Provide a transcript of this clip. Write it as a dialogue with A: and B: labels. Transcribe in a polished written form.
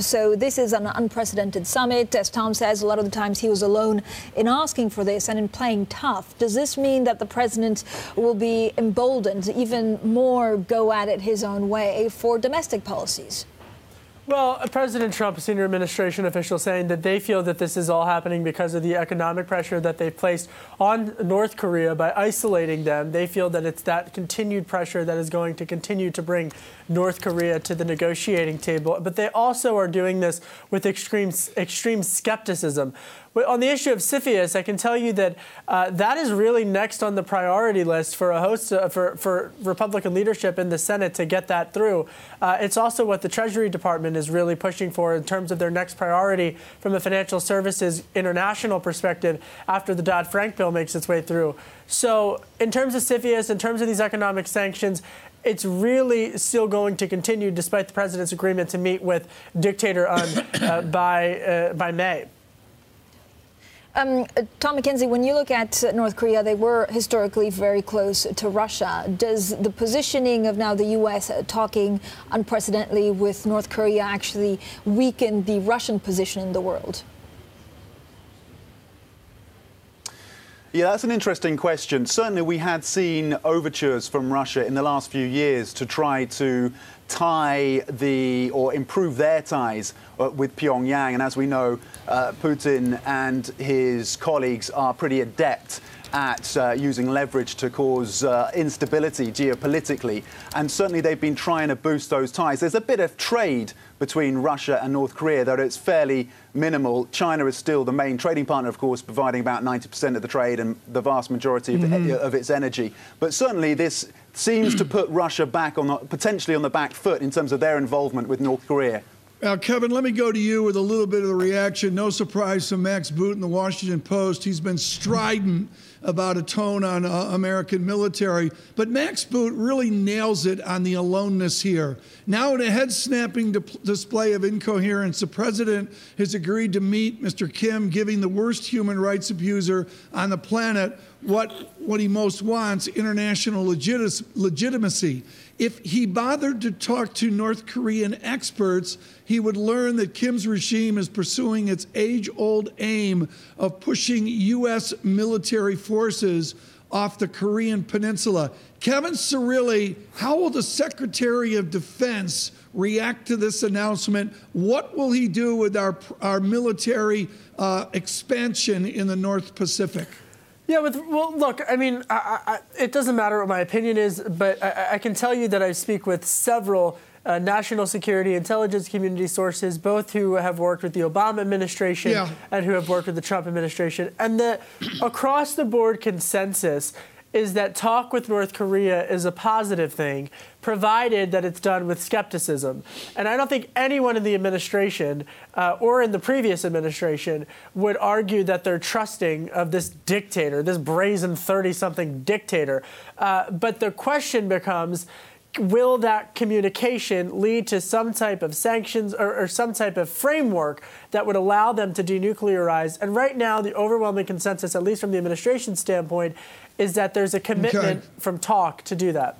A: So this is an unprecedented summit. As Tom says, a lot of the times he was alone in asking for this and in playing tough. Does this mean that the president will be emboldened to even more go at it his own way for domestic policies?
B: Well, President Trump, a senior administration official, saying that they feel that this is all happening because of the economic pressure that they've placed on North Korea by isolating them. They feel that it's that continued pressure that is going to continue to bring North Korea to the negotiating table. But they also are doing this with extreme skepticism. On the issue of CFIUS, I can tell you that that is really next on the priority list for a host for Republican leadership in the Senate to get that through. It's also what the Treasury Department is really pushing for in terms of their next priority from a financial services international perspective after the Dodd-Frank bill makes its way through. So in terms of CFIUS, in terms of these economic sanctions, it's really still going to continue despite the president's agreement to meet with dictator Un by May.
A: Tom Mackenzie, when you look at North Korea, they were historically very close to Russia. Does the positioning of now the U.S. talking unprecedentedly with North Korea actually weaken the Russian position in the world?
C: Yeah, that's an interesting question. Certainly, we had seen overtures from Russia in the last few years to try to tie or improve their ties with Pyongyang. And as we know, Putin and his colleagues are pretty adept at using leverage to cause instability geopolitically. And certainly they've been trying to boost those ties. There's a bit of trade between Russia and North Korea, though it's fairly minimal. China is still the main trading partner, of course, providing about 90% of the trade and the vast majority of its energy. But certainly this seems to put Russia back potentially on the back foot in terms of their involvement with North Korea.
D: Kevin, let me go to you with a little bit of the reaction. No surprise from Max Boot in the Washington Post. He's been strident about a tone on American military. But Max Boot really nails it on the aloneness here. Now, in a head-snapping display of incoherence, the president has agreed to meet Mr. Kim, giving the worst human rights abuser on the planet what he most wants, international legitimacy. If he bothered to talk to North Korean experts, he would learn that Kim's regime is pursuing its age-old aim of pushing U.S. military forces off the Korean peninsula. Kevin Cirilli, how will the Secretary of Defense react to this announcement? What will he do with our military expansion in the North Pacific?
B: Yeah, well, look, I mean, it doesn't matter what my opinion is, but I can tell you that I speak with several national security intelligence community sources, both who have worked with the Obama administration and who have worked with the Trump administration. And the across-the-board consensus is that talk with North Korea is a positive thing, provided that it's done with skepticism. And I don't think anyone in the administration or in the previous administration would argue that they're trusting of this dictator, this brazen 30-something dictator. But the question becomes, will that communication lead to some type of sanctions or some type of framework that would allow them to denuclearize? And right now, the overwhelming consensus, at least from the administration standpoint, is that there's a commitment from talk to do that.